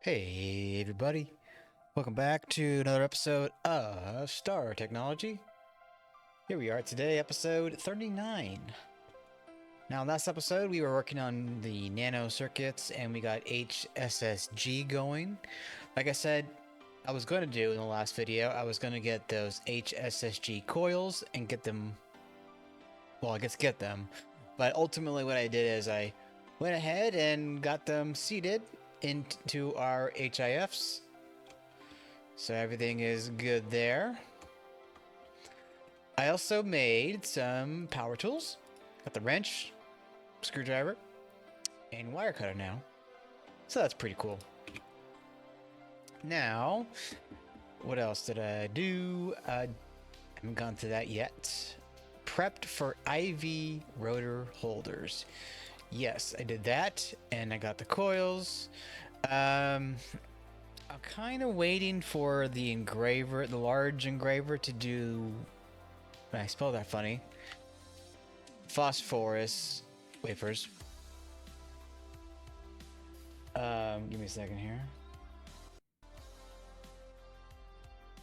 Hey everybody, welcome back to another episode of Star Technology. Here we are today, episode 39. Now, last episode we were working on the nano circuits and we got HSSG going. Like I said, I was going to do in the last video, I was going to get those HSSG coils and get them, well, I guess get them, but ultimately what I did is I went ahead and got them seeded into our HIFs. So everything is good there. I also made some power tools. Got the wrench, screwdriver, and wire cutter now. So that's pretty cool. Now, what else did I do? I haven't gone to that yet. Prepped for IV rotor holders. Yes, I did that, and I got the coils. I'm kind of waiting for the engraver, the large engraver, to do. I spelled that funny. Phosphorus wafers. Give me a second here.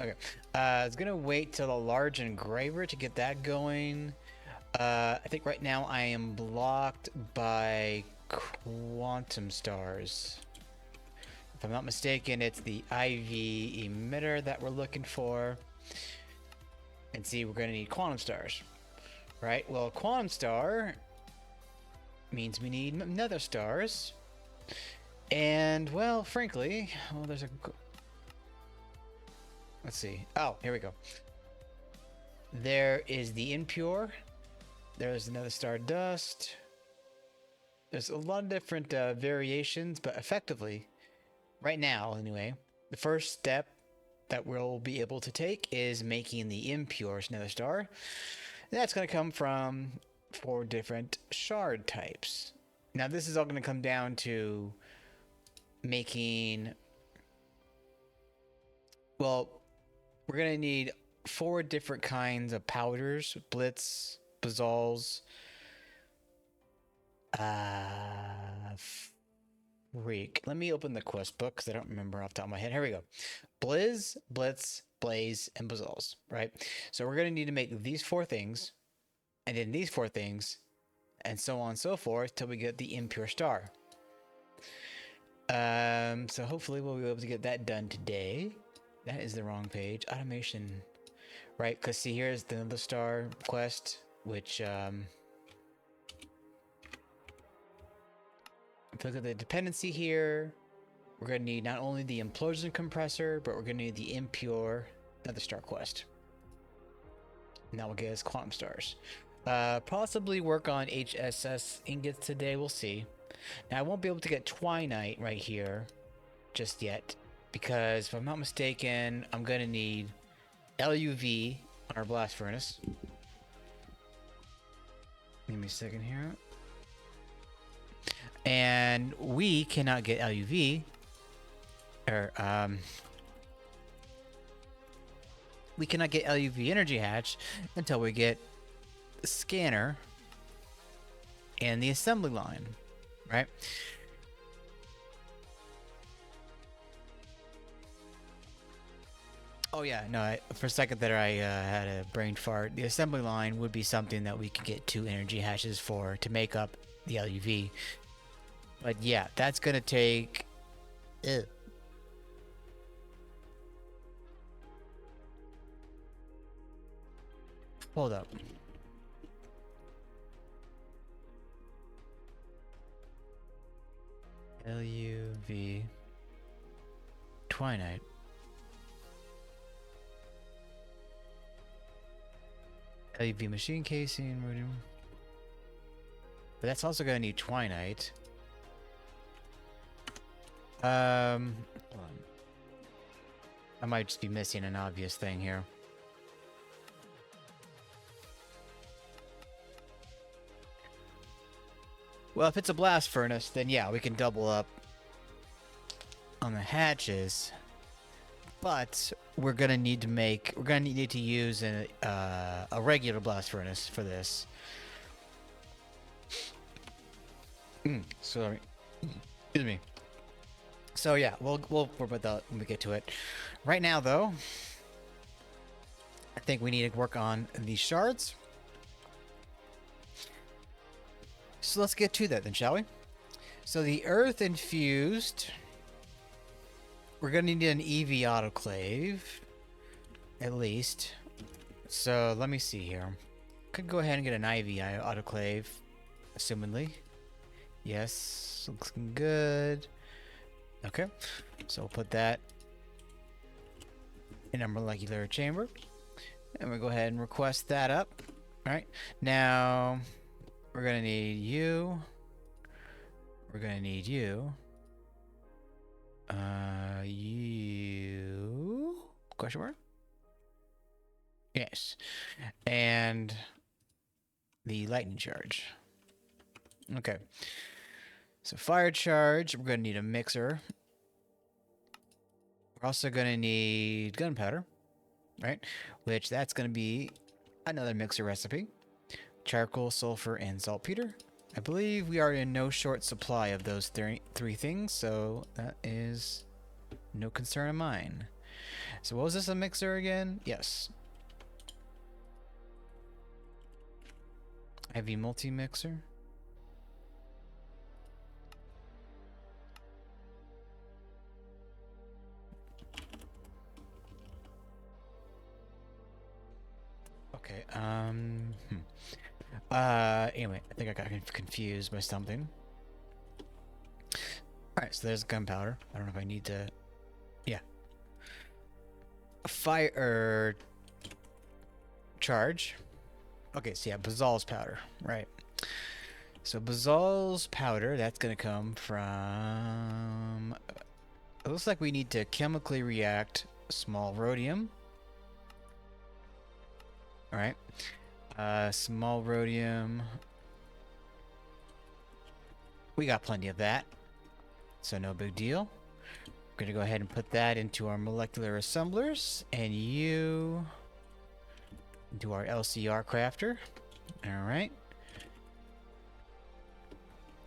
Okay. I was gonna wait till the large engraver to get that going. I think right now I am blocked by quantum stars. If I'm not mistaken, it's the IV emitter that we're looking for. And see, we're gonna need quantum stars, right? Well, quantum star means we need nether stars. And, well, frankly, well, there's a... Let's see. Oh, here we go. There is the Impure. There's another star dust. There's a lot of different variations, but effectively, right now anyway, the first step that we'll be able to take is making the Impure nether star. That's going to come from 4 different shard types. Now this is all going to come down to making, well, we're going to need 4 different kinds of powders: blitz, basalts, freak. Let me open the quest book because I don't remember off the top of my head. Here we go. Blizz, blitz, blaze, and basalts, right? So we're going to need to make these 4 things, and then these 4 things, and so on and so forth till we get the Impure star. So hopefully we'll be able to get that done today. That is the wrong page. Automation. Right, because see, here's the Nether Star quest, which, if you look at the dependency here, we're going to need not only the Implosion Compressor, but we're going to need the Impure Nether Star quest. And that will get us quantum stars. Possibly work on HSS ingots today, we'll see. Now, I won't be able to get Twinite right here just yet, because if I'm not mistaken, I'm going to need LUV on our blast furnace. Give me a second here. And we cannot get LUV, or we cannot get LUV energy hatch until we get the scanner and the assembly line, right? Oh yeah, no, for a second there I had a brain fart. The assembly line would be something that we could get 2 energy hatches for to make up the LUV. But yeah, that's gonna take... Ugh. Hold up. LUV... Twinite. LUV machine casing, but that's also gonna need Twinite. Hold on. I might just be missing an obvious thing here. Well, if it's a blast furnace, then yeah, we can double up on the hatches. But we're gonna need to use a regular blast furnace for this. Sorry. Excuse me. So yeah, we'll worry about that when we get to it. Right now, though, I think we need to work on these shards. So let's get to that then, shall we? So the earth infused. We're gonna need an EV autoclave, at least. So let me see here. Could go ahead and get an IV autoclave, assumingly. Yes, looks good. Okay, so we'll put that in our molecular chamber. And we'll go ahead and request that up. Alright, now we're gonna need you. We're gonna need you. You... Question mark? Yes. And the lightning charge. Okay. So fire charge, we're gonna need a mixer. We're also gonna need gunpowder, right? Which that's gonna be another mixer recipe. Charcoal, sulfur, and saltpeter. I believe we are in no short supply of those three things, so that is no concern of mine. So what was this, a mixer again? Yes. IV multi-mixer. Okay, anyway, I think I got confused by something. Alright, so there's gunpowder. I don't know if I need to... Yeah. Fire... charge. Okay, so yeah, Bazal's powder. Right. So Bazal's powder, that's gonna come from... It looks like we need to chemically react small rhodium. Alright. Small rhodium. We got plenty of that. So no big deal. We're gonna go ahead and put that into our molecular assemblers. And you... into our LCR crafter. Alright.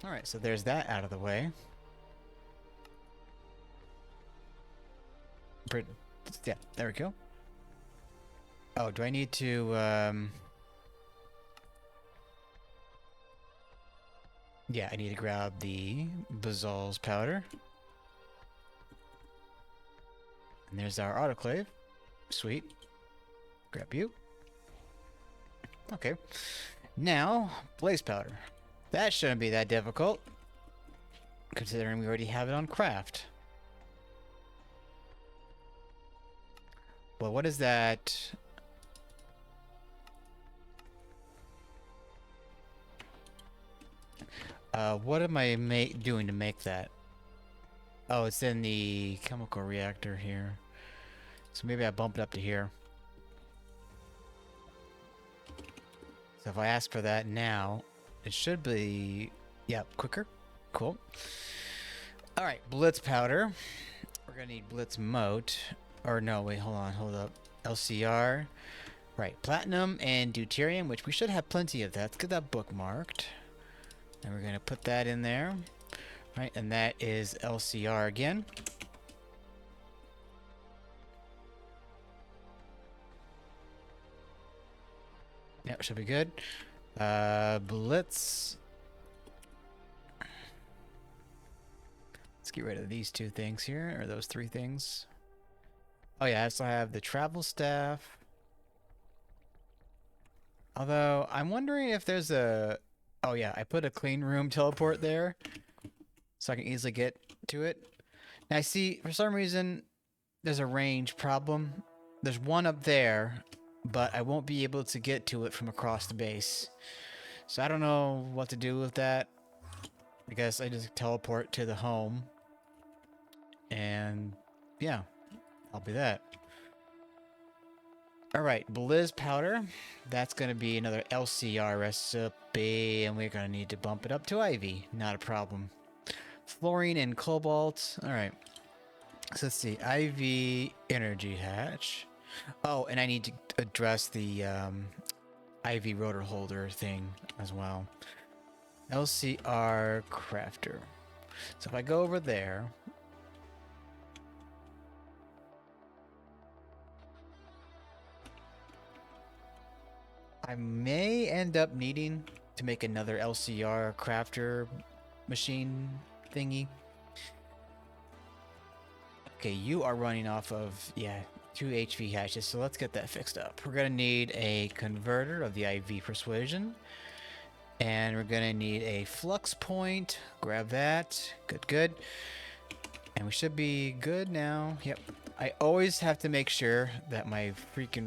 Alright, so there's that out of the way. Yeah, there we go. Oh, do I need to, yeah, I need to grab the Bazal's powder. And there's our autoclave. Sweet. Grab you. Okay. Now, blaze powder. That shouldn't be that difficult, considering we already have it on craft. Well, what is that? What am I doing to make that? Oh, it's in the chemical reactor here. So maybe I bump it up to here. So if I ask for that now, it should be, yeah, quicker. Cool. All right, blitz powder. We're gonna need blitz moat. Or no, wait, hold up. LCR. Right, platinum and deuterium, which we should have plenty of that. Let's get that bookmarked. And we're gonna put that in there. Right, and that is LCR again. Yep, should be good. Blitz. Let's get rid of these two things here, or those three things. Oh yeah, I also have the travel staff. Although, I'm wondering if there's a... Oh yeah, I put a clean room teleport there, so I can easily get to it. Now I see, for some reason, there's a range problem. There's one up there, but I won't be able to get to it from across the base. So I don't know what to do with that. I guess I just teleport to the home. And yeah, I'll be that. Alright, Blizz powder. That's going to be another LCR recipe, and we're going to need to bump it up to Ivy. Not a problem. Fluorine and cobalt. Alright. So let's see. IV energy hatch. Oh, and I need to address the IV rotor holder thing as well. LCR crafter. So if I go over there, I may end up needing to make another LCR crafter machine thingy. Okay, you are running off of, yeah, 2 HV hatches, so let's get that fixed up. We're gonna need a converter of the IV persuasion. And we're gonna need a flux point. Grab that. Good, good. And we should be good now. Yep. I always have to make sure that my freaking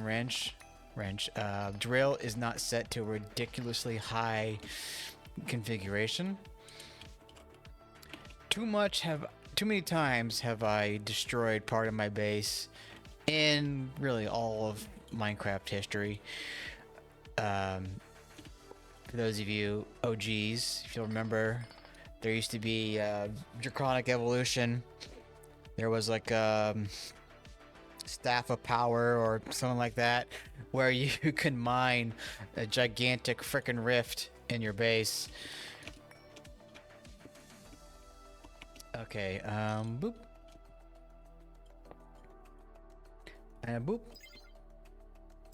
drill is not set to a ridiculously high configuration. Too many times have I destroyed part of my base in really all of Minecraft history. For those of you OGs, if you'll remember, there used to be Draconic Evolution. There was like Staff of Power or something like that, where you can mine a gigantic frickin' rift in your base. Okay, boop. And boop.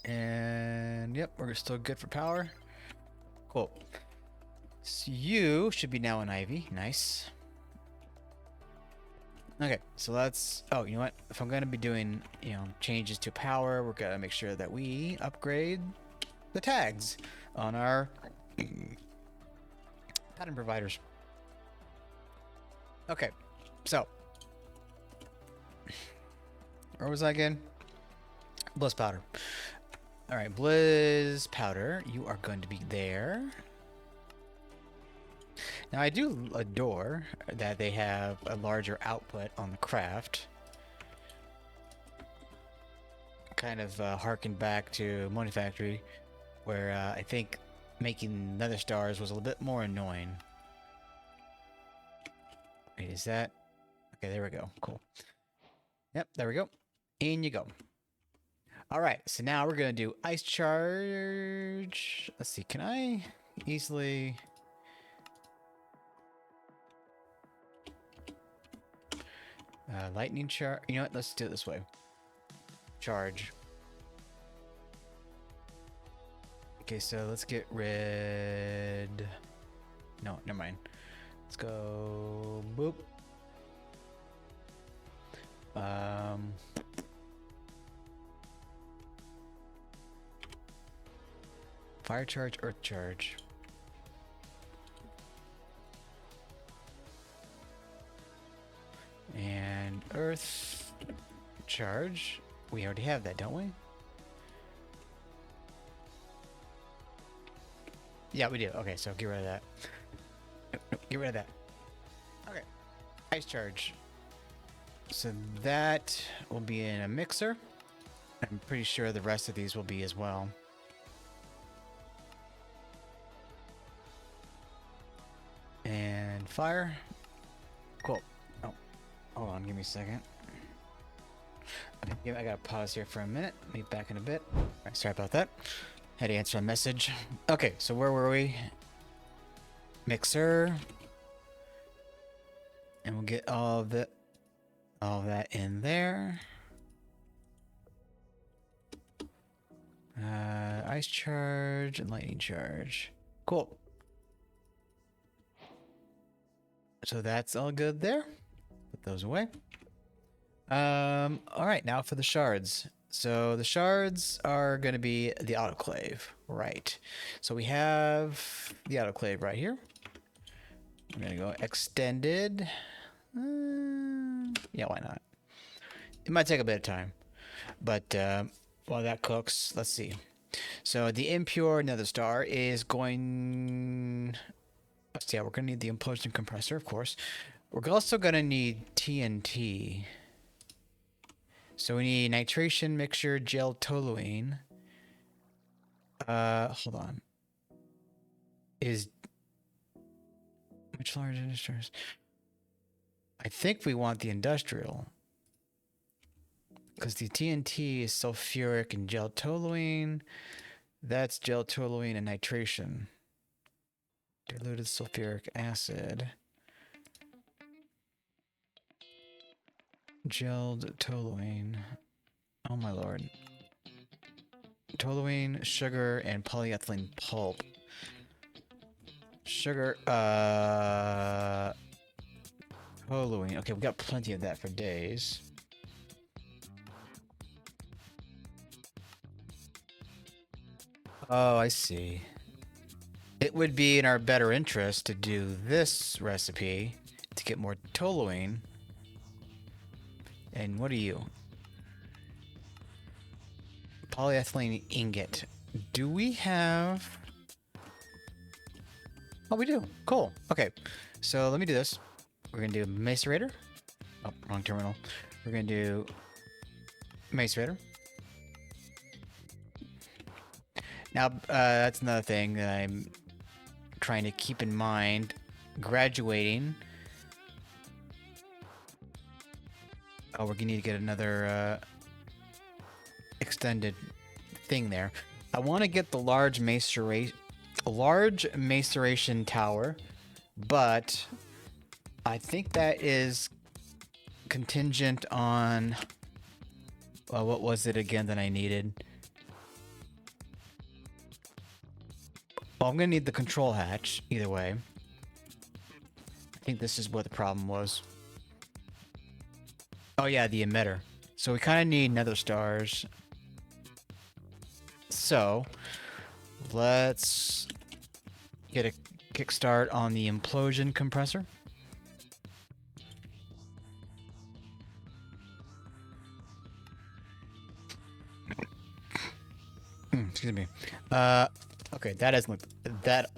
And yep, we're still good for power. Cool. So you should be now an Ivy. Nice. Okay, so let's... Oh, you know what? If I'm going to be doing, changes to power, we're going to make sure that we upgrade the tags on our pattern providers. Okay, so... Where was I again? Blizz powder. Alright, Blizz powder, you are going to be there. Now, I do adore that they have a larger output on the craft. Kind of harkened back to Money Factory, where I think making Nether Stars was a little bit more annoying. Wait, is that... Okay, there we go. Cool. Yep, there we go. In you go. Alright, so now we're going to do Ice Charge. Let's see, can I easily... Lightning charge. You know what? Let's do it this way. Charge. Okay, so let's get rid. No, never mind. Let's go. Boop. Fire charge, earth charge. And earth charge. We already have that, don't we? Yeah, we do. Okay, so get rid of that. Nope, get rid of that. Okay. Ice charge. So that will be in a mixer. I'm pretty sure the rest of these will be as well. And fire. Cool. Oh. Hold on, give me a second. Okay, I gotta pause here for a minute. Be back in a bit. Alright, sorry about that. Had to answer a message. Okay, so where were we? Mixer. And we'll get all of that in there. Ice charge and lightning charge. Cool. So that's all good there. Put those away. All right, now for the shards. So the shards are going to be the autoclave, right? So we have the autoclave right here. I'm going to go extended. Yeah, why not? It might take a bit of time, but while that cooks, let's see. So the Impure Nether Star is going... So yeah, we're going to need the Implosion Compressor, of course. We're also going to need TNT. So we need nitration mixture, gel toluene. Hold on. Is... Which large industries? I think we want the industrial. Because the TNT is sulfuric and gel toluene. That's gel toluene and nitration. Diluted sulfuric acid. Gelled toluene. Oh my lord. toluene, sugar, and polyethylene pulp. Sugar, toluene. Okay, we got plenty of that for days. Oh, I see. It would be in our better interest to do this recipe to get more toluene. And what are you? Polyethylene ingot. Do we have... Oh, we do. Cool. Okay. So let me do this. We're going to do macerator. Oh, wrong terminal. We're going to do macerator. Now, that's another thing that I'm trying to keep in mind. Graduating. Oh, we're going to need to get another extended thing there. I want to get the large maceration tower, but I think that is contingent on... Well, what was it again that I needed? Well, I'm going to need the control hatch, either way. I think this is what the problem was. Oh yeah, the emitter. So we kind of need Nether Stars. So, let's get a kickstart on the Implosion Compressor. Excuse me. Okay, that doesn't look that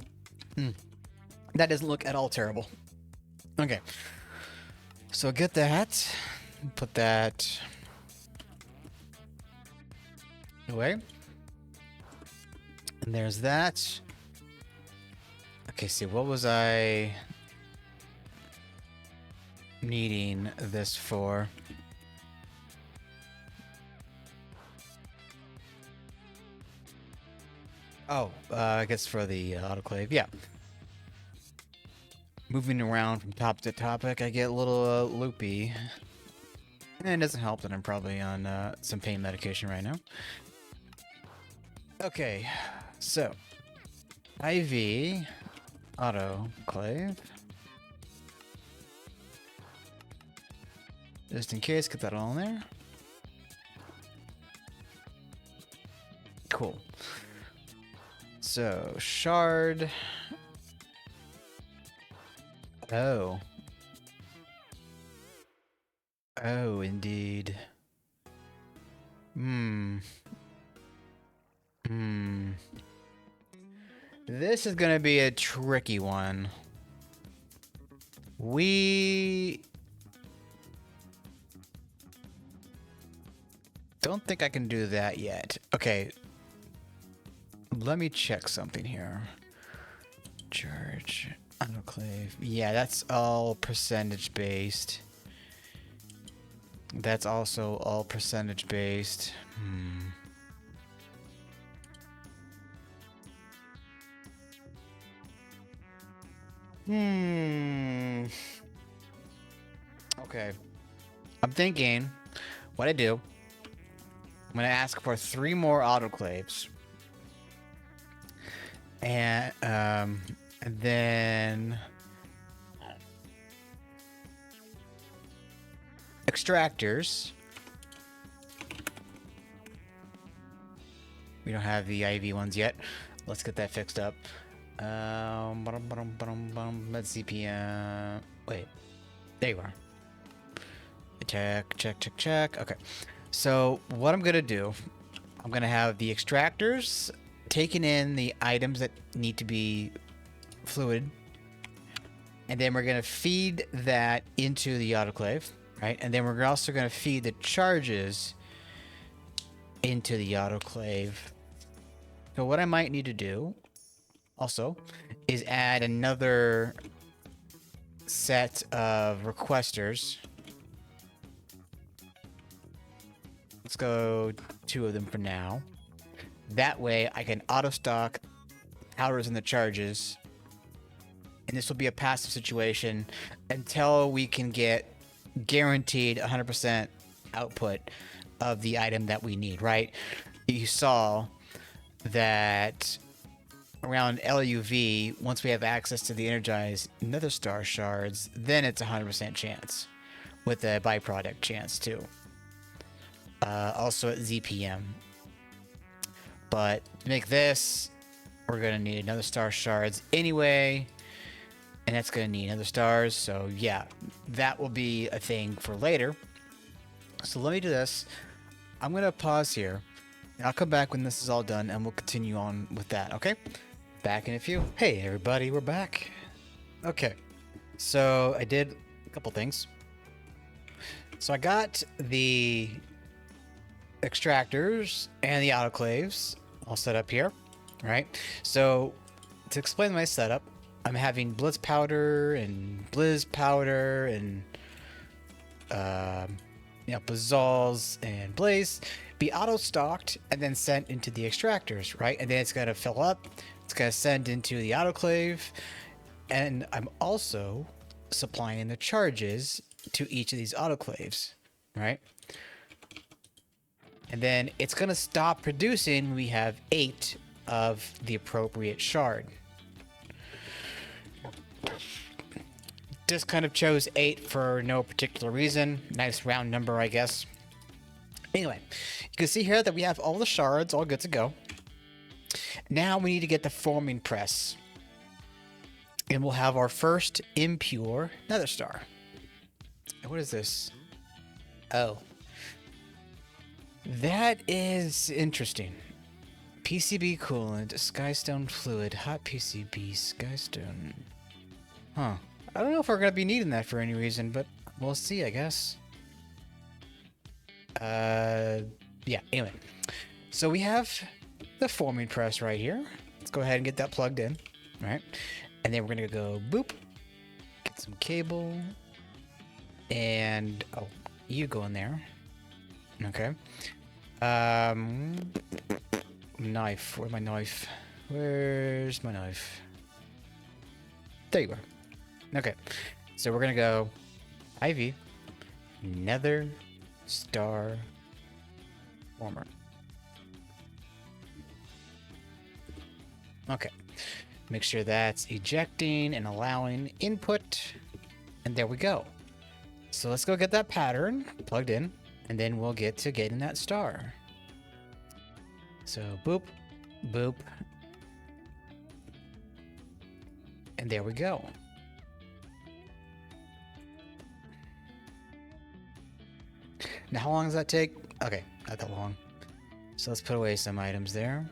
doesn't look at all terrible. Okay, so get that, put that away, and there's that. Okay, see, what was I needing this for? Oh, I guess for the autoclave, yeah. Moving around from topic to topic, I get a little loopy. And it doesn't help that I'm probably on some pain medication right now. Okay, so IV autoclave. Just in case, get that all in there. Cool. So, shard. Oh. Oh, indeed. This is gonna be a tricky one. We don't think I can do that yet. Okay. Let me check something here. Charge. Autoclave. Yeah, that's all percentage based. That's also all percentage based. Okay. I'm thinking what I do. I'm gonna ask for 3 more autoclaves. And then extractors. We don't have the IV ones yet. Let's get that fixed up. Let's see. Wait, there you are. Check. Okay. So what I'm gonna do, I'm gonna have the extractors taking in the items that need to be fluid, and then we're going to feed that into the autoclave, right? And then we're also going to feed the charges into the autoclave. So what I might need to do also is add another set of requesters. Let's go 2 of them for now. That way I can auto stock powders and the charges, and this will be a passive situation until we can get guaranteed 100% output of the item that we need, right? You saw that around LUV, once we have access to the energized Nether Star shards, then it's 100% chance, with a byproduct chance too. Also at ZPM. But to make this, we're gonna need Nether Star shards anyway, and that's gonna need Nether Stars. So yeah, that will be a thing for later. So let me do this. I'm gonna pause here, and I'll come back when this is all done, and we'll continue on with that. Okay? Back in a few. Hey everybody, we're back. Okay, so I did a couple things. So I got the extractors and the autoclaves all set up here, right? So to explain my setup, I'm having blitz powder and blizz powder and bazols and blaze be auto stocked and then sent into the extractors, right? And then it's gonna fill up. It's gonna send into the autoclave, and I'm also supplying the charges to each of these autoclaves, right? And then it's gonna stop producing when we have 8 of the appropriate shard. Just kind of chose 8 for no particular reason. Nice round number, I guess. Anyway, you can see here that we have all the shards all good to go. Now we need to get the forming press. And we'll have our first impure Nether Star. What is this? Oh. That is interesting. PCB coolant, skystone fluid, hot PCB, skystone. Huh. I don't know if we're going to be needing that for any reason, but we'll see, I guess. Yeah, anyway. So we have the forming press right here. Let's go ahead and get that plugged in, right? And then we're going to go boop, get some cable, and, oh, you go in there. Okay. Knife. Where's my knife? Where's my knife? There you are. Okay. So we're gonna go IV, Nether Star Former. Okay. Make sure that's ejecting and allowing input. And there we go. So let's go get that pattern plugged in. And then we'll get to getting that star. So boop, boop. And there we go. Now how long does that take? Okay, not that long. So let's put away some items there.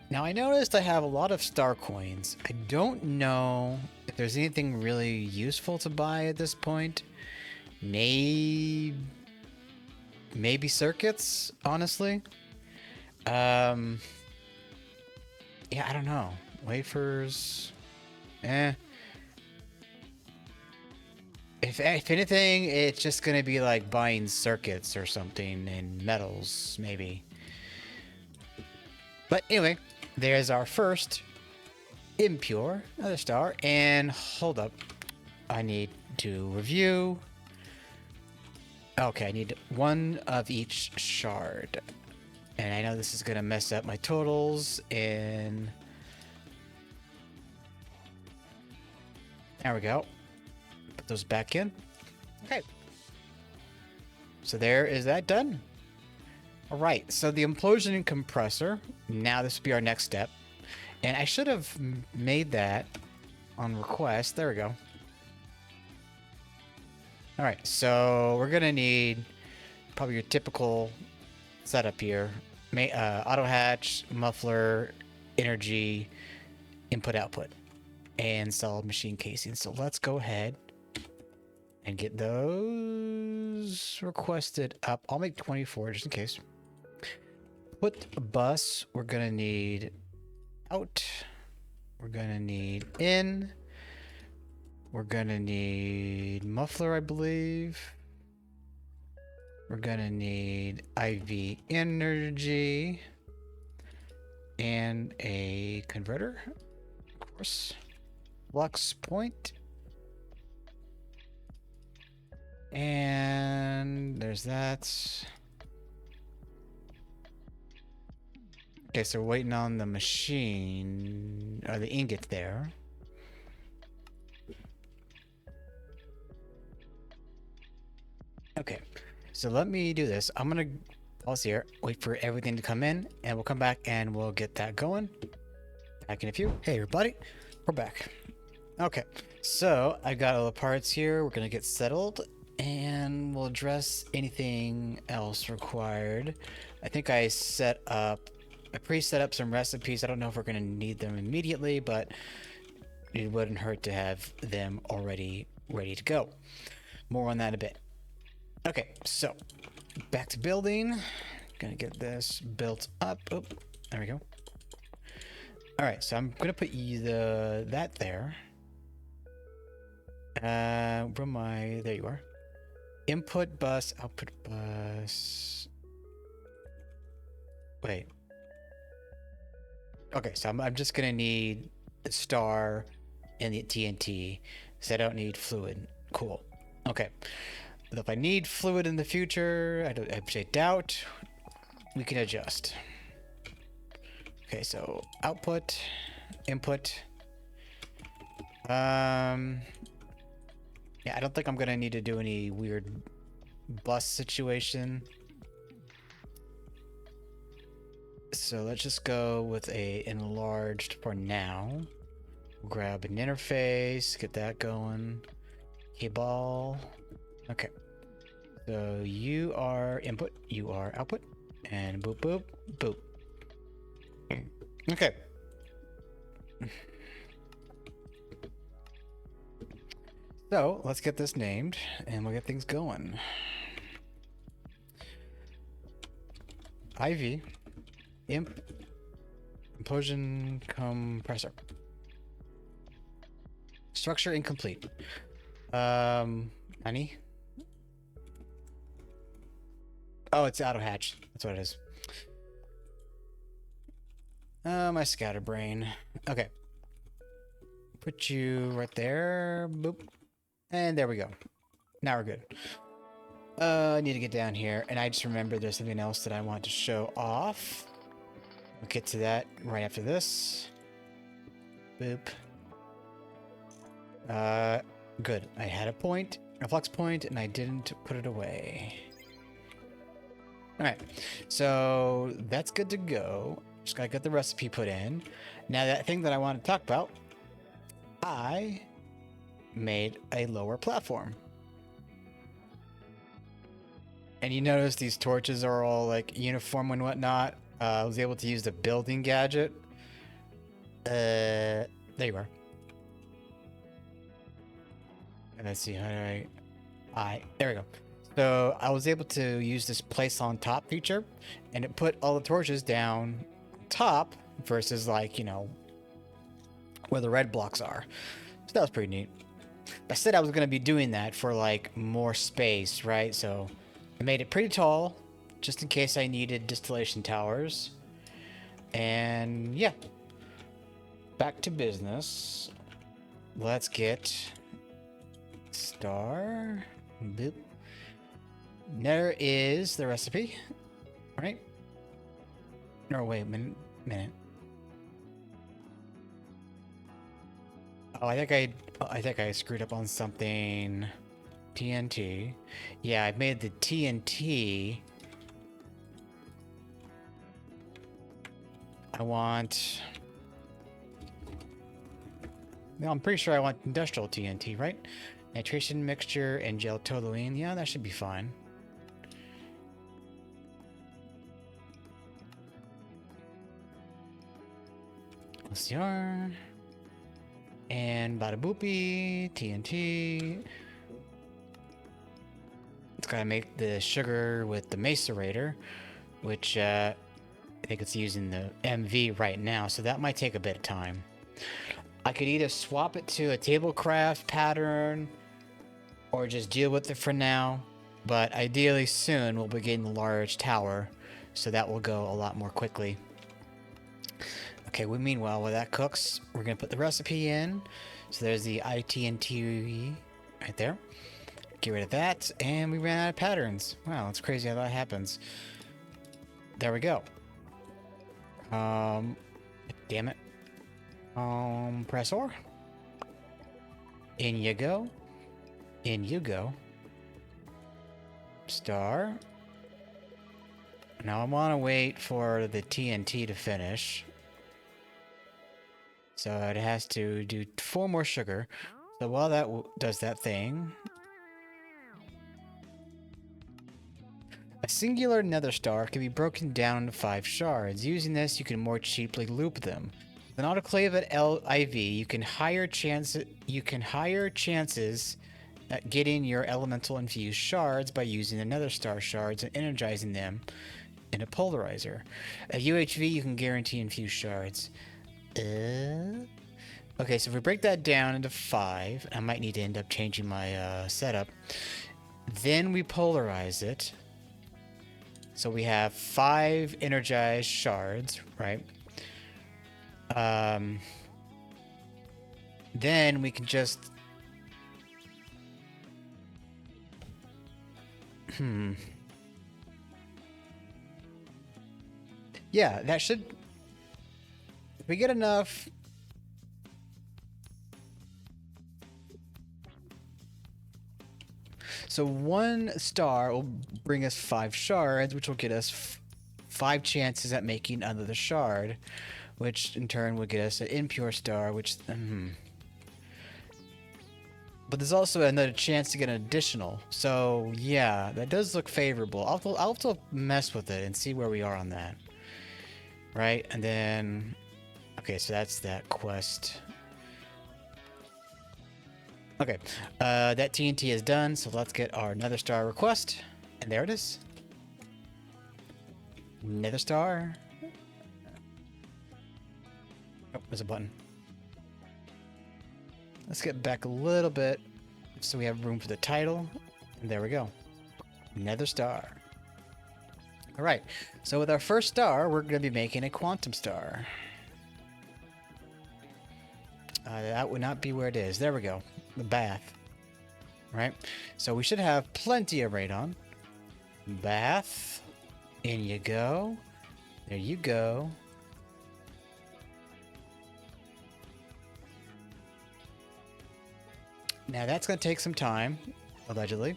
Now I noticed I have a lot of star coins. I don't know if there's anything really useful to buy at this point. Maybe circuits, honestly. Yeah, I don't know. Wafers. If anything, it's just gonna be like buying circuits or something and metals, maybe. But anyway, there's our first impure Nether Star. And hold up, I need to review. Okay, I need 1 of each shard. And I know this is gonna mess up my totals, and there we go. Put those back in. Okay. So there is that done. All right, so the Implosion Compressor. Now this will be our next step. And I should have made that on request. There we go. All right, so we're gonna need probably your typical setup here. Auto hatch, muffler, energy, input output, and solid machine casing. So let's go ahead and get those requested up. I'll make 24 just in case. Put a bus. We're gonna need out. We're gonna need in. We're gonna need muffler, I believe. We're gonna need IV energy and a converter, of course. Flux point. And there's that. Okay, so we're waiting on the machine, or the ingot there. Okay, so let me do this. I'm gonna pause here, wait for everything to come in, and we'll come back and we'll get that going. Back in a few. Hey everybody, we're back. Okay, so I got all the parts here. We're gonna get settled, and we'll address anything else required. I think I pre-set up some recipes. I don't know if we're gonna need them immediately, but it wouldn't hurt to have them already ready to go. More on that in a bit. Okay, so back to building. Gonna get this built up. Oh, there we go. All right, so I'm gonna put that there. Where am I? There you are. Input bus, output bus. Wait. Okay, so I'm just gonna need the star and the TNT, so I don't need fluid. Cool. Okay. But if I need fluid in the future, I doubt, we can adjust. Okay, so output, input. Yeah, I don't think I'm gonna need to do any weird bus situation. So let's just go with a enlarged for now. Grab an interface, get that going. Cable. Okay. So you are input, you are output, and boop, boop, boop. Okay. So let's get this named and we'll get things going. IV Implosion Compressor. Structure incomplete. Honey? Oh, it's auto hatch. That's what it is. My scatterbrain. Okay. Put you right there. Boop. And there we go. Now we're good. I need to get down here, and I just remembered there's something else that I want to show off. We'll get to that right after this. Boop. Good. I had a flux point, and I didn't put it away. Alright, so that's good to go. Just gotta get the recipe put in. Now that thing that I want to talk about, I made a lower platform. And you notice these torches are all like uniform and whatnot. I was able to use the building gadget. There you are. And let's see, how do there we go. So I was able to use this place on top feature, and it put all the torches down top versus, like, you know, where the red blocks are. So that was pretty neat. I said I was going to be doing that for like more space, right? So I made it pretty tall just in case I needed distillation towers. And yeah, back to business. Let's get star. Boop. There is the recipe, right? No, wait a minute. Oh, I think I screwed up on something. TNT. Yeah, I made the TNT. No, I'm pretty sure I want industrial TNT, right? Nitration mixture and gel toluene. Yeah, that should be fine. LCR. And bada boopy, TNT. It's gotta make the sugar with the macerator, which I think it's using the MV right now, so that might take a bit of time. I could either swap it to a tablecraft pattern or just deal with it for now, but ideally soon we'll begin the large tower, so that will go a lot more quickly. Okay, well, meanwhile, while that cooks, we're gonna put the recipe in. So there's the ITNT right there. Get rid of that, and we ran out of patterns. Wow, it's crazy how that happens. There we go. Damn it. Compressor. In you go. In you go. Star. Now I want to wait for the TNT to finish. So it has to do 4 more sugar. So while that does that thing... A singular Nether Star can be broken down into 5 shards. Using this, you can more cheaply loop them. With an autoclave at LIV, you can higher chances at getting your elemental infused shards by using the Nether Star shards and energizing them in a polarizer. At UHV, you can guarantee infused shards. Okay, so if we break that down into 5, I might need to end up changing my setup. Then we polarize it. So we have 5 energized shards, right? Then we can just... Yeah, that should... If we get enough... So 1 star will bring us 5 shards, which will get us 5 chances at making another shard, which in turn will get us an impure star, which... But there's also another chance to get an additional. So yeah, that does look favorable. I'll have to mess with it and see where we are on that. Right, and then... Okay, so that's that quest. Okay, that TNT is done, so let's get our Nether Star request. And there it is. Nether Star. Oh, there's a button. Let's get back a little bit so we have room for the title. And there we go. Nether Star. Alright, so with our first star, we're going to be making a quantum star. That would not be where it is. There we go. The bath. Right? So we should have plenty of radon. Bath. In you go. There you go. Now that's going to take some time, allegedly.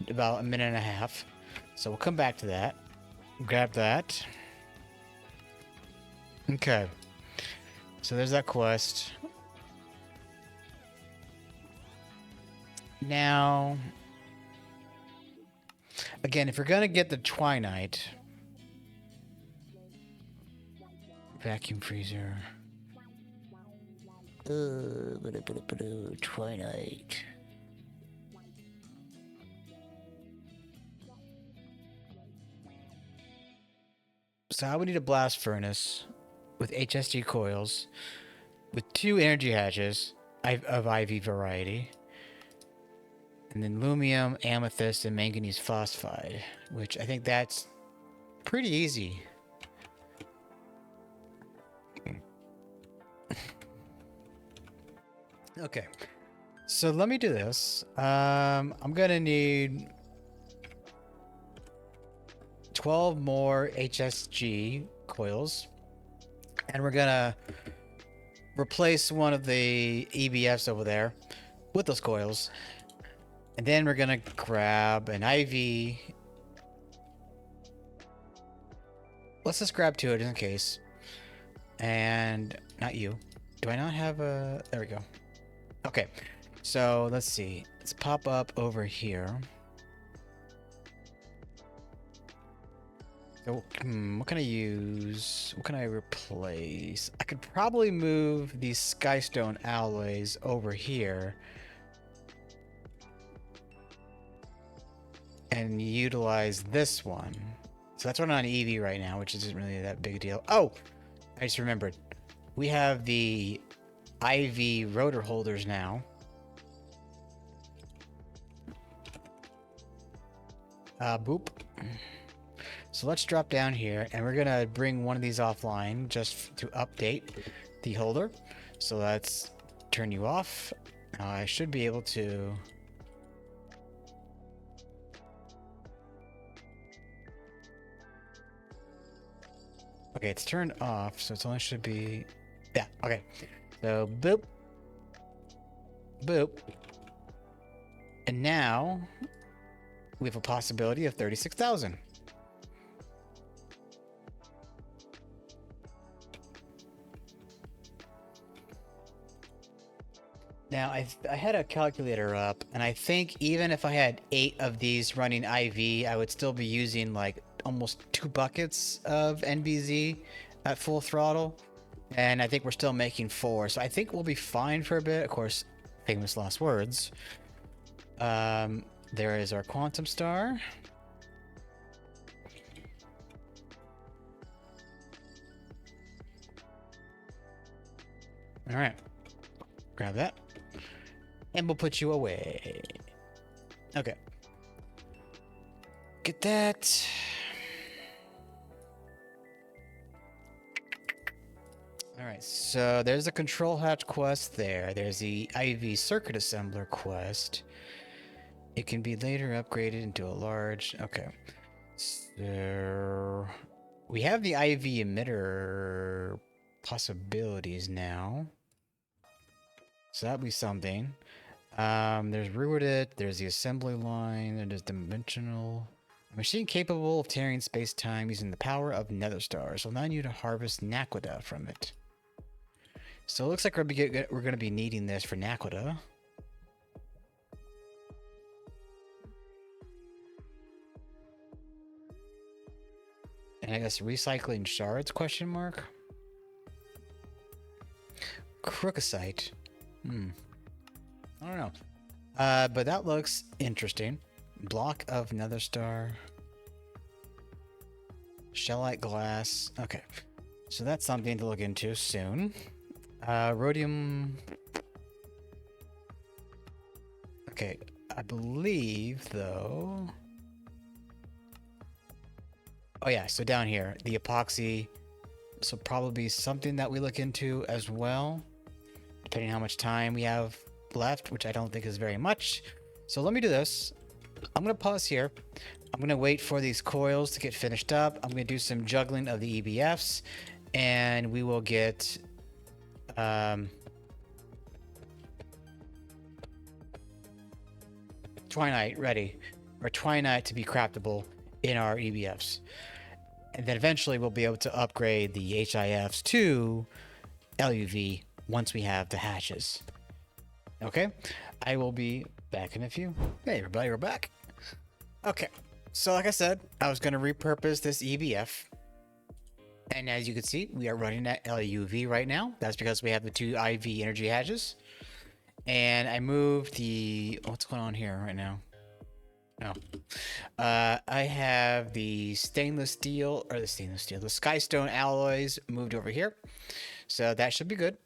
About a minute and a half. So we'll come back to that. Grab that. Okay. So there's that quest. Now, again, if you're going to get the Twinite, vacuum freezer, Twinite. So I would need a blast furnace with HSG coils with 2 energy hatches of IV variety. And then lumium, amethyst, and manganese phosphide, which I think that's pretty easy. Okay, so let me do this. I'm gonna need 12 more HSG coils, and we're gonna replace one of the EBFs over there with those coils. And then we're gonna grab an IV. Let's just grab 2 just in case. And not you. Do I not have a... There we go. Okay. So let's see. Let's pop up over here. So, what can I use? What can I replace? I could probably move these Skystone alloys over here. And utilize this one. So that's running on EV right now, which isn't really that big a deal. Oh! I just remembered. We have the IV rotor holders now. Boop. So let's drop down here, and we're gonna bring one of these offline just to update the holder. So let's turn you off. I should be able to... Okay, it's turned off, so it only should be... Yeah, okay. So, boop. Boop. And now, we have a possibility of 36,000. Now, I had a calculator up, and I think even if I had 8 of these running IV, I would still be using like almost 2 buckets of NBZ at full throttle. And I think we're still making 4, so I think we'll be fine for a bit. Of course, famous last words. There is our quantum star. All right, grab that. And we'll put you away. Okay. Get that. Alright, so there's a control hatch quest there. There's the IV circuit assembler quest. It can be later upgraded into a large... Okay. So... we have the IV emitter possibilities now. So that'll be something. There's rooted, there's the assembly line, and there's dimensional. A machine capable of tearing space-time using the power of Nether Stars, allowing you to harvest Naquita from it. So it looks like we're going to be needing this for Naquita. And I guess recycling shards, question mark? Crookosite. I don't know. But that looks interesting. Block of Nether Star. Shellite glass. Okay. So that's something to look into soon. Rhodium. Okay. I believe, though... Oh yeah, so down here, the epoxy. So probably something that we look into as well. Depending on how much time we have left, which I don't think is very much. So let me do this. I'm going to pause here. I'm going to wait for these coils to get finished up. I'm going to do some juggling of the EBFs. And we will get... Twinite ready. Or Twinite to be craftable in our EBFs. And then eventually we'll be able to upgrade the HIFs to LUV once we have the hatches. Okay, I will be back in a few. Hey everybody, we're back. Okay, so like I said, I was going to repurpose this EBF. And as you can see, we are running at LUV right now. That's because we have the 2 IV energy hatches. And I moved the... What's going on here right now? Oh. I have the stainless steel, the Skystone alloys moved over here. So that should be good.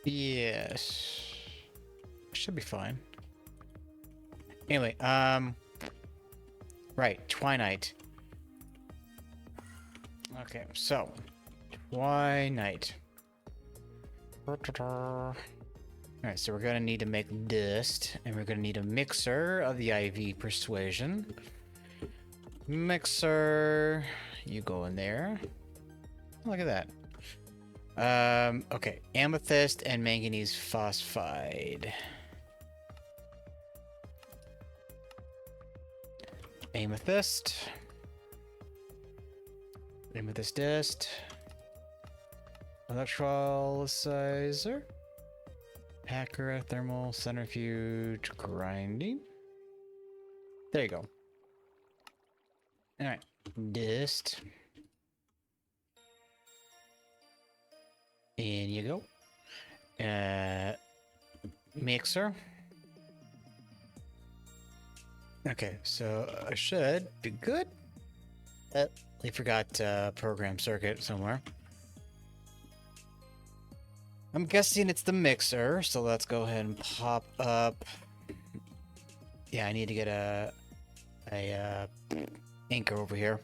Yes. Should be fine. Anyway, right, Twinite. Okay, so Twinite. Alright, so we're gonna need to make dust, and we're gonna need a mixer of the IV persuasion. Mixer, you go in there. Look at that. Okay, amethyst and manganese phosphide. Amethyst. Amethyst dust. Electrolyzer. Packer, thermal, centrifuge, grinding. There you go. Alright, dust. In you go. Mixer. Okay, so I should be good. We forgot program circuit somewhere. I'm guessing it's the mixer, so let's go ahead and pop up. Yeah, I need to get a anchor over here.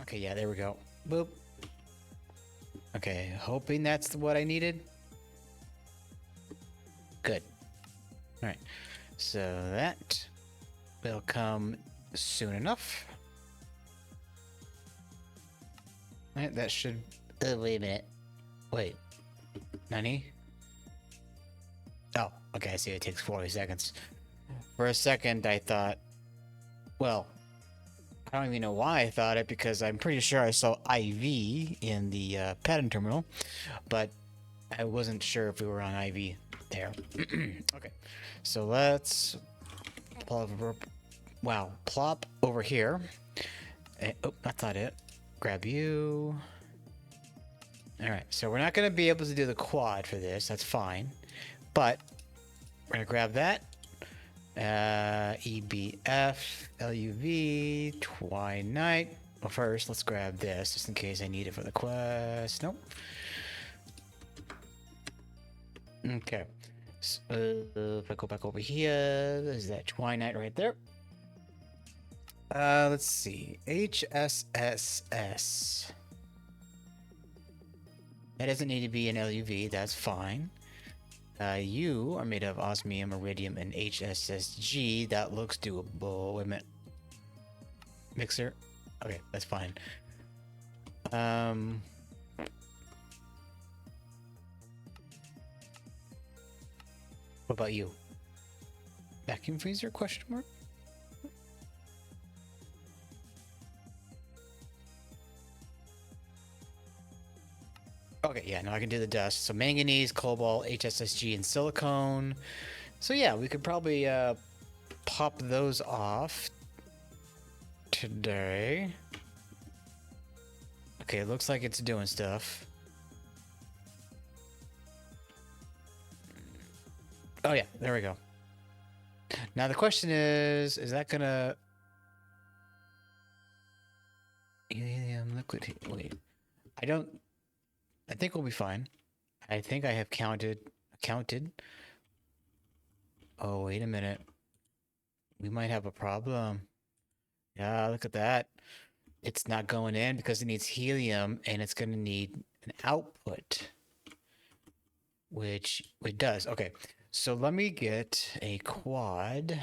Okay, yeah, there we go. Boop. Okay, hoping that's what I needed. Good. All right. So that will come soon enough. Right, that should... wait a minute. Wait. Nani? Oh, okay, I see it takes 40 seconds. For a second, I thought... Well, I don't even know why I thought it, because I'm pretty sure I saw IV in the pattern terminal, but I wasn't sure if we were on IV there. Okay, so let's plop over, wow, plop over here. Oh, that's not it. Grab you. All right, so we're not going to be able to do the quad for this. That's fine, but we're going to grab that. EBF, LUV, Twinite. Well, first, let's grab this just in case I need it for the quest. Nope. Okay. So, if I go back over here, there's that Twinite right there. Let's see. HSSS. That doesn't need to be an LUV. That's fine. You are made of osmium, iridium, and HSSG. That looks doable. Wait a minute. Mixer. Okay, that's fine. What about you? Vacuum freezer? Question mark. Okay, yeah, now I can do the dust. So manganese, cobalt, HSSG, and silicone. So yeah, we could probably pop those off today. Okay, it looks like it's doing stuff. Oh yeah, there we go. Now the question is that gonna... Helium, liquid... Wait. I think we'll be fine. I think I have counted. Oh, wait a minute. We might have a problem. Yeah, look at that. It's not going in because it needs helium and it's going to need an output. Which it does. Okay, so let me get a quad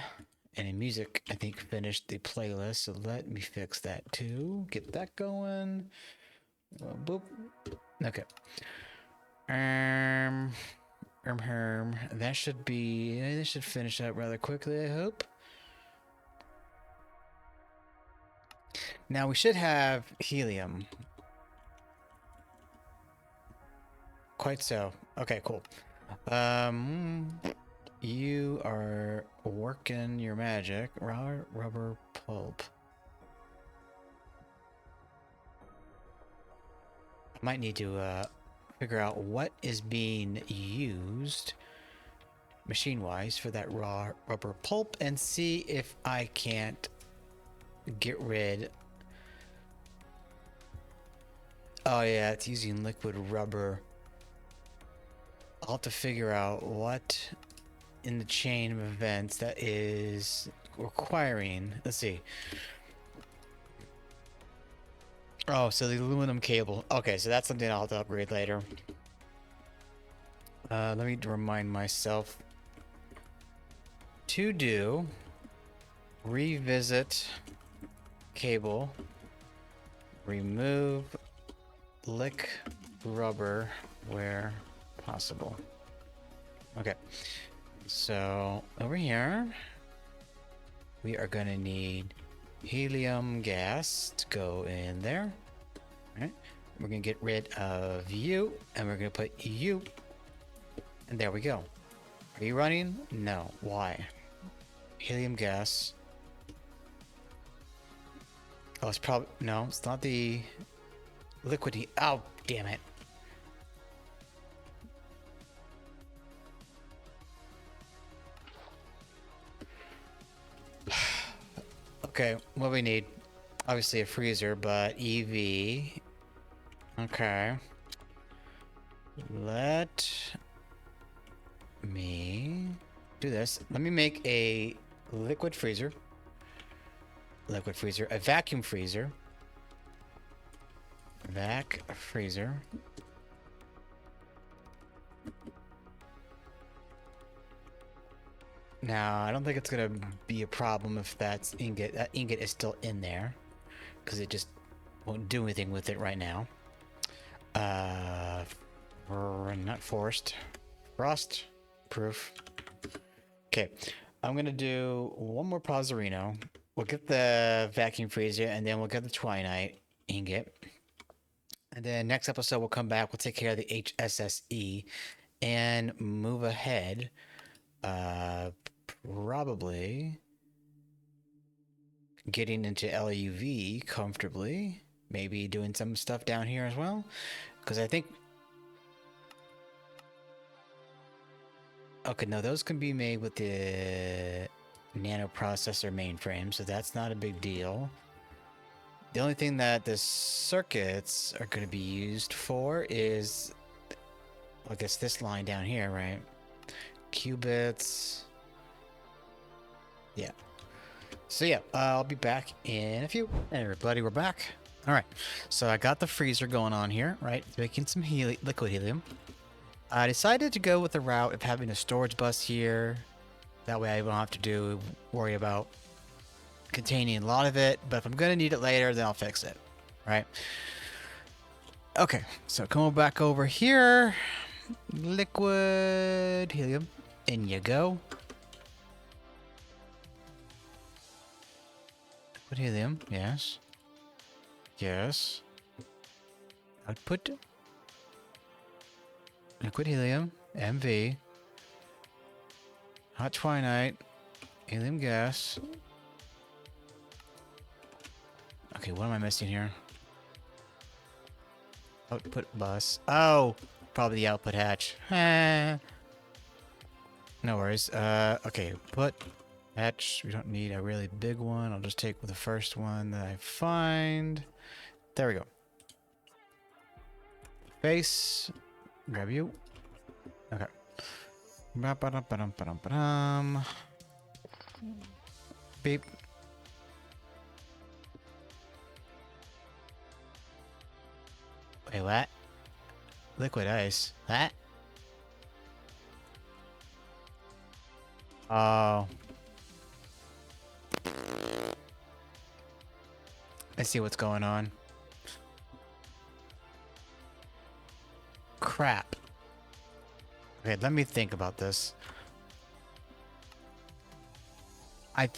and a music. I think finished the playlist, so let me fix that too. Get that going. Boop. Okay. That should be... This should finish up rather quickly, I hope. Now we should have helium. Quite so. Okay, cool. You are working your magic. Rubber pulp. Might need to figure out what is being used machine-wise for that raw rubber pulp and see if I can't get rid... Oh yeah, it's using liquid rubber. I'll have to figure out what in the chain of events that is requiring... Let's see. Oh, so the aluminum cable. Okay, so that's something I'll have to upgrade later. Let me remind myself to do revisit cable, remove lick rubber where possible. Okay, so over here we are going to need helium gas to go in there. All right, we're gonna get rid of you and we're gonna put you, and there we go. Are you running? No. Why? Helium gas. Oh, it's probably... No, it's not the liquidy. Oh, damn it. Okay, what we need? Obviously a freezer, but EV. Okay. Let me do this. Let me make a liquid freezer. A vacuum freezer. Vac freezer. Now, I don't think it's gonna be a problem if that ingot is still in there, because it just won't do anything with it right now. Not forced. Frost proof. Okay, I'm gonna do one more Pazzarino. We'll get the vacuum freezer, and then we'll get the Twinite ingot. And then next episode, we'll come back. We'll take care of the HSSE and move ahead. Probably getting into LUV comfortably. Maybe doing some stuff down here as well. Because I think... Okay, no, those can be made with the nanoprocessor mainframe, so that's not a big deal. The only thing that the circuits are going to be used for is, I guess, this line down here, right? Qubits. Yeah. So yeah, I'll be back in a few. Hey everybody, we're back. All right, so I got the freezer going on here, right? Making some liquid helium. I decided to go with the route of having a storage bus here. That way I don't have to worry about containing a lot of it, but if I'm gonna need it later, then I'll fix it, right? Okay, so come back over here. Liquid helium, in you go. Liquid helium, yes. Yes. Output. Liquid helium, MV. Hot Twinite, helium gas. Okay, what am I missing here? Output bus. Oh, probably the output hatch. No worries. Okay, put hatch. We don't need a really big one. I'll just take the first one that I find. There we go. Face. Grab you. Okay. Beep. Wait, what? Liquid ice. That? Oh. I see what's going on. Crap. Okay, let me think about this. I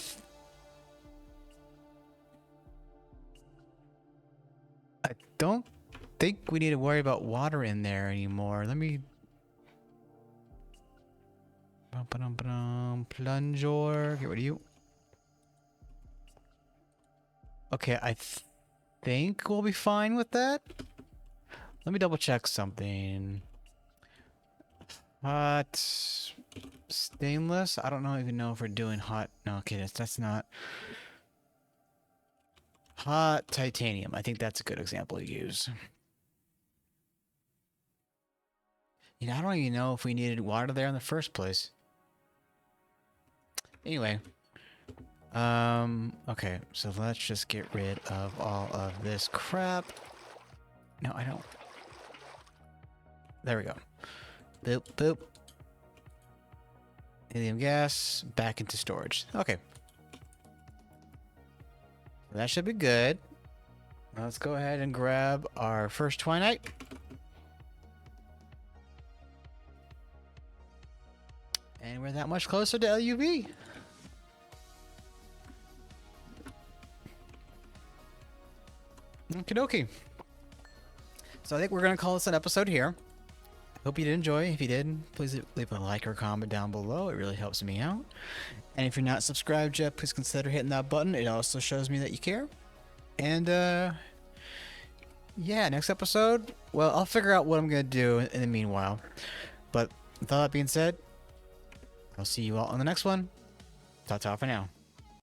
don't think we need to worry about water in there anymore. Let me... Plunger. Get rid of you. Okay, I think we'll be fine with that. Let me double check something. Hot stainless. I don't even know if we're doing hot. No, okay, that's not. Hot titanium. I think that's a good example to use. You know, I don't even know if we needed water there in the first place. Anyway. Okay, so let's just get rid of all of this crap. No, I don't. There we go. Boop, boop. Helium gas, back into storage. Okay. That should be good. Let's go ahead and grab our first Twinite. And we're that much closer to LUV. Okie dokie. So I think we're going to call this an episode here. Hope you did enjoy. If you did, please leave a like or comment down below. It really helps me out. And if you're not subscribed yet, please consider hitting that button. It also shows me that you care. And, yeah, next episode, well, I'll figure out what I'm going to do in the meanwhile. But with all that being said, I'll see you all on the next one. Ta-ta for now.